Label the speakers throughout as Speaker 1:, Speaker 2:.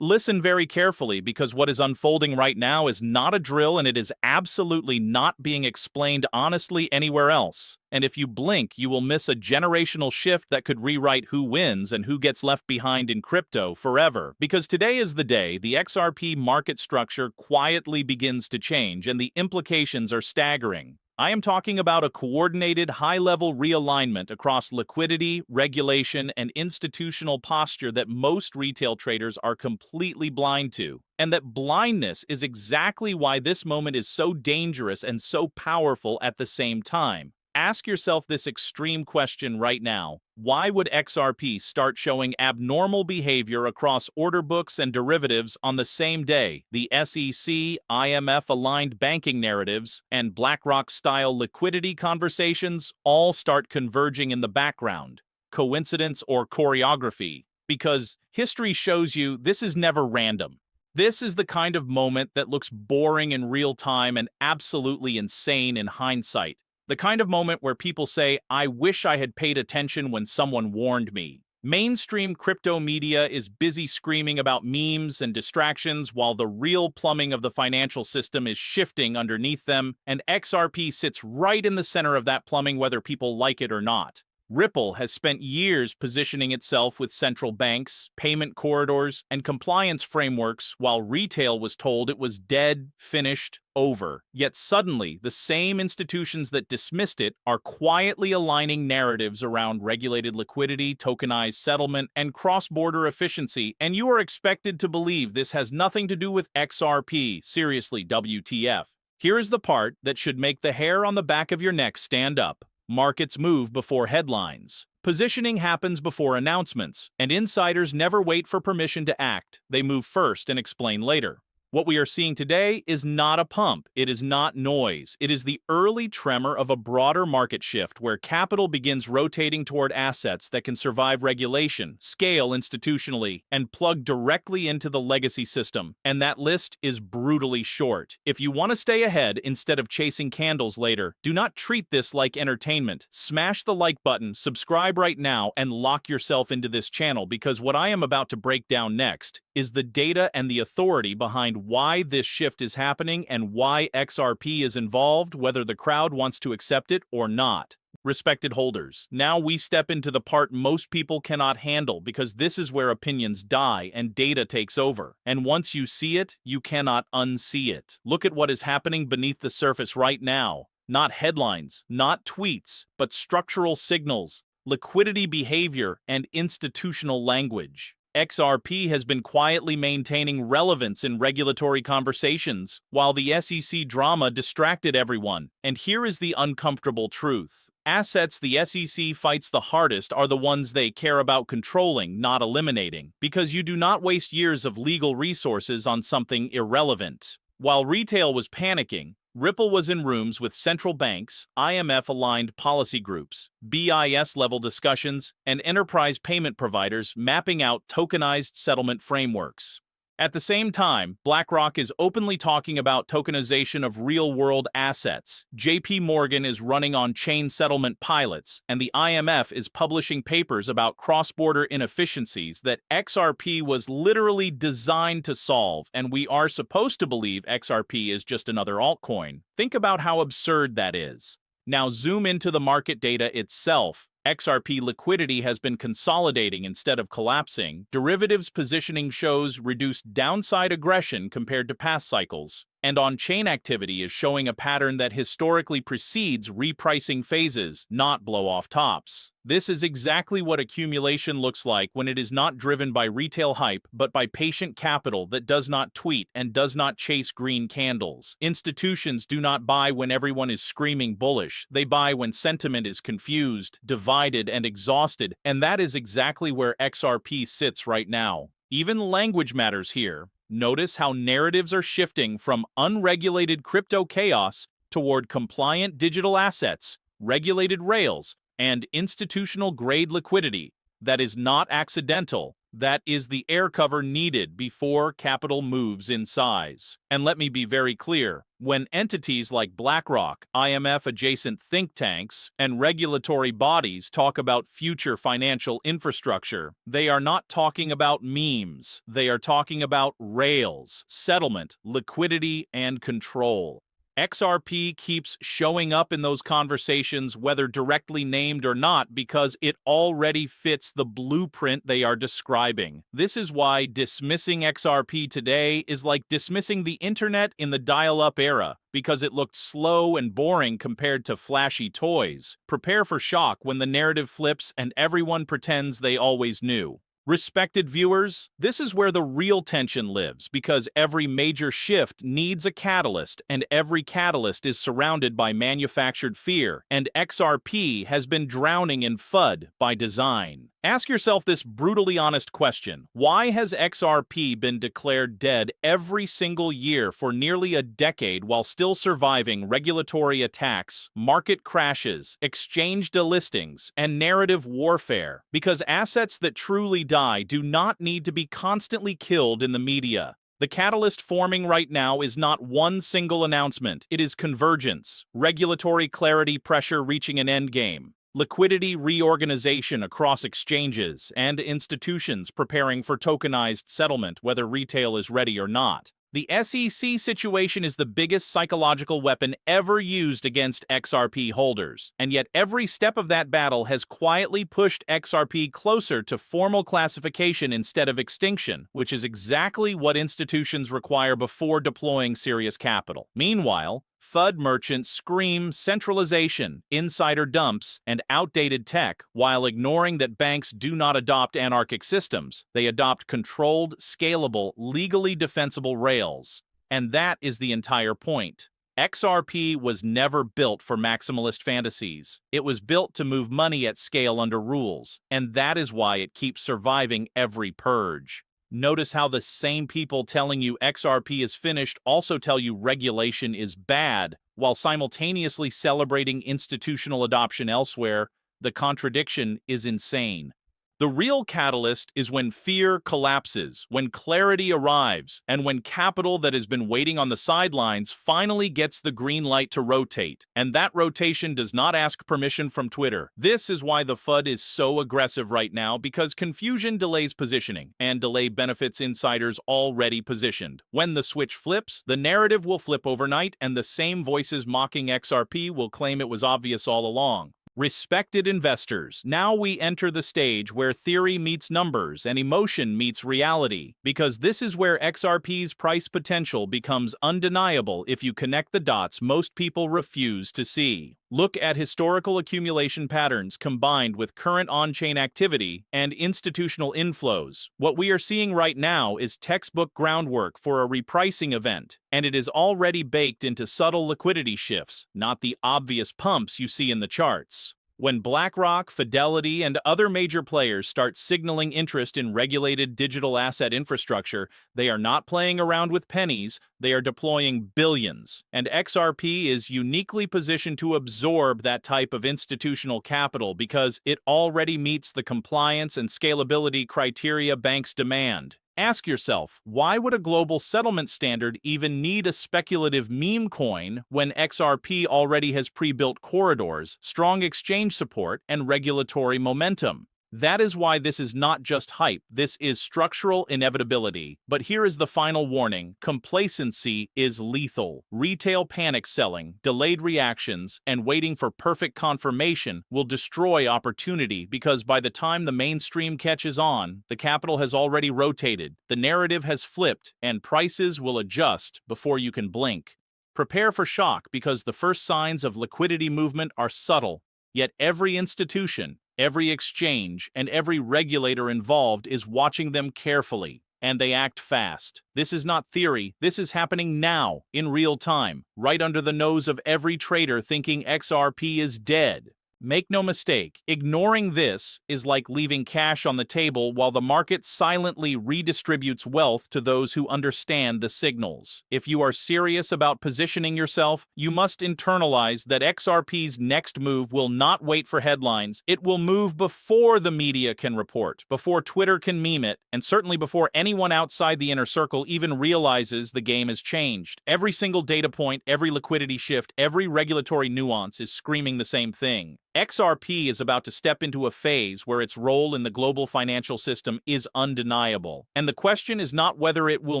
Speaker 1: Listen very carefully because what is unfolding right now is not a drill and it is absolutely not being explained honestly anywhere else. And if you blink, you will miss a generational shift that could rewrite who wins and who gets left behind in crypto forever. Because today is the day the XRP market structure quietly begins to change and the implications are staggering. I am talking about a coordinated, high-level realignment across liquidity, regulation, and institutional posture that most retail traders are completely blind to. And that blindness is exactly why this moment is so dangerous and so powerful at the same time. Ask yourself this extreme question right now. Why would XRP start showing abnormal behavior across order books and derivatives on the same day? The SEC, IMF-aligned banking narratives, and BlackRock-style liquidity conversations all start converging in the background. Coincidence or choreography? Because history shows you this is never random. This is the kind of moment that looks boring in real time and absolutely insane in hindsight. The kind of moment where people say, I wish I had paid attention when someone warned me. Mainstream crypto media is busy screaming about memes and distractions while the real plumbing of the financial system is shifting underneath them, and XRP sits right in the center of that plumbing whether people like it or not. Ripple has spent years positioning itself with central banks, payment corridors, and compliance frameworks while retail was told it was dead, finished, over. Yet suddenly, the same institutions that dismissed it are quietly aligning narratives around regulated liquidity, tokenized settlement, and cross-border efficiency, and you are expected to believe this has nothing to do with XRP. Seriously, WTF. Here is the part that should make the hair on the back of your neck stand up. Markets move before headlines. Positioning happens before announcements, and insiders never wait for permission to act. They move first and explain later. What we are seeing today is not a pump. It is not noise. It is the early tremor of a broader market shift where capital begins rotating toward assets that can survive regulation, scale institutionally, and plug directly into the legacy system. And that list is brutally short. If you want to stay ahead instead of chasing candles later, do not treat this like entertainment. Smash the like button, subscribe right now, and lock yourself into this channel because what I am about to break down next is the data and the authority behind why this shift is happening and why XRP is involved, whether the crowd wants to accept it or not. Respected holders, now we step into the part most people cannot handle because this is where opinions die and data takes over. And once you see it, you cannot unsee it. Look at what is happening beneath the surface right now. Not headlines, not tweets, but structural signals, liquidity behavior, and institutional language. XRP has been quietly maintaining relevance in regulatory conversations, while the SEC drama distracted everyone. And here is the uncomfortable truth. Assets the SEC fights the hardest are the ones they care about controlling, not eliminating, because you do not waste years of legal resources on something irrelevant. While retail was panicking, Ripple was in rooms with central banks, IMF-aligned policy groups, BIS-level discussions, and enterprise payment providers mapping out tokenized settlement frameworks. At the same time, BlackRock is openly talking about tokenization of real-world assets. JP Morgan is running on-chain settlement pilots, and the IMF is publishing papers about cross-border inefficiencies that XRP was literally designed to solve, and we are supposed to believe XRP is just another altcoin. Think about how absurd that is. Now zoom into the market data itself. XRP liquidity has been consolidating instead of collapsing. Derivatives positioning shows reduced downside aggression compared to past cycles. And on-chain activity is showing a pattern that historically precedes repricing phases, not blow-off tops. This is exactly what accumulation looks like when it is not driven by retail hype, but by patient capital that does not tweet and does not chase green candles. Institutions do not buy when everyone is screaming bullish. They buy when sentiment is confused, divided, and exhausted, and that is exactly where XRP sits right now. Even language matters here. Notice how narratives are shifting from unregulated crypto chaos toward compliant digital assets, regulated rails, and institutional-grade liquidity. That is not accidental. That is the air cover needed before capital moves in size. And let me be very clear, when entities like BlackRock, IMF-adjacent think tanks, and regulatory bodies talk about future financial infrastructure, they are not talking about memes. They are talking about rails, settlement, liquidity, and control. XRP keeps showing up in those conversations, whether directly named or not, because it already fits the blueprint they are describing. This is why dismissing XRP today is like dismissing the internet in the dial-up era, because it looked slow and boring compared to flashy toys. Prepare for shock when the narrative flips and everyone pretends they always knew. Respected viewers, this is where the real tension lives, because every major shift needs a catalyst, and every catalyst is surrounded by manufactured fear, and XRP has been drowning in FUD by design. Ask yourself this brutally honest question: why has XRP been declared dead every single year for nearly a decade while still surviving regulatory attacks, market crashes, exchange delistings, and narrative warfare? Because assets that truly die do not need to be constantly killed in the media. The catalyst forming right now is not one single announcement. It is convergence, regulatory clarity pressure reaching an endgame, liquidity reorganization across exchanges, and institutions preparing for tokenized settlement, whether retail is ready or not. The SEC situation is the biggest psychological weapon ever used against XRP holders, and yet every step of that battle has quietly pushed XRP closer to formal classification instead of extinction, which is exactly what institutions require before deploying serious capital. Meanwhile, FUD merchants scream centralization, insider dumps, and outdated tech, while ignoring that banks do not adopt anarchic systems. They adopt controlled, scalable, legally defensible rails. And that is the entire point. XRP was never built for maximalist fantasies. It was built to move money at scale under rules, and that is why it keeps surviving every purge. Notice how the same people telling you XRP is finished also tell you regulation is bad, while simultaneously celebrating institutional adoption elsewhere. The contradiction is insane. The real catalyst is when fear collapses, when clarity arrives, and when capital that has been waiting on the sidelines finally gets the green light to rotate. And that rotation does not ask permission from Twitter. This is why the FUD is so aggressive right now, because confusion delays positioning, and delay benefits insiders already positioned. When the switch flips, the narrative will flip overnight, and the same voices mocking XRP will claim it was obvious all along. Respected investors, now we enter the stage where theory meets numbers and emotion meets reality, because this is where XRP's price potential becomes undeniable if you connect the dots most people refuse to see. Look at historical accumulation patterns combined with current on-chain activity and institutional inflows. What we are seeing right now is textbook groundwork for a repricing event, and it is already baked into subtle liquidity shifts, not the obvious pumps you see in the charts. When BlackRock, Fidelity, and other major players start signaling interest in regulated digital asset infrastructure, they are not playing around with pennies, they are deploying billions. And XRP is uniquely positioned to absorb that type of institutional capital because it already meets the compliance and scalability criteria banks demand. Ask yourself, why would a global settlement standard even need a speculative meme coin when XRP already has pre-built corridors, strong exchange support, and regulatory momentum? That is why this is not just hype, this is structural inevitability. But here is the final warning: complacency is lethal. Retail panic selling, delayed reactions, and waiting for perfect confirmation will destroy opportunity, because by the time the mainstream catches on, the capital has already rotated, the narrative has flipped, and prices will adjust before you can blink. Prepare for shock, because the first signs of liquidity movement are subtle, yet every institution, every exchange, and every regulator involved is watching them carefully, and they act fast. This is not theory, this is happening now, in real time, right under the nose of every trader thinking XRP is dead. Make no mistake, ignoring this is like leaving cash on the table while the market silently redistributes wealth to those who understand the signals. If you are serious about positioning yourself, you must internalize that XRP's next move will not wait for headlines. It will move before the media can report, before Twitter can meme it, and certainly before anyone outside the inner circle even realizes the game has changed. Every single data point, every liquidity shift, every regulatory nuance is screaming the same thing. XRP is about to step into a phase where its role in the global financial system is undeniable. And the question is not whether it will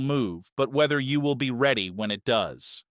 Speaker 1: move, but whether you will be ready when it does.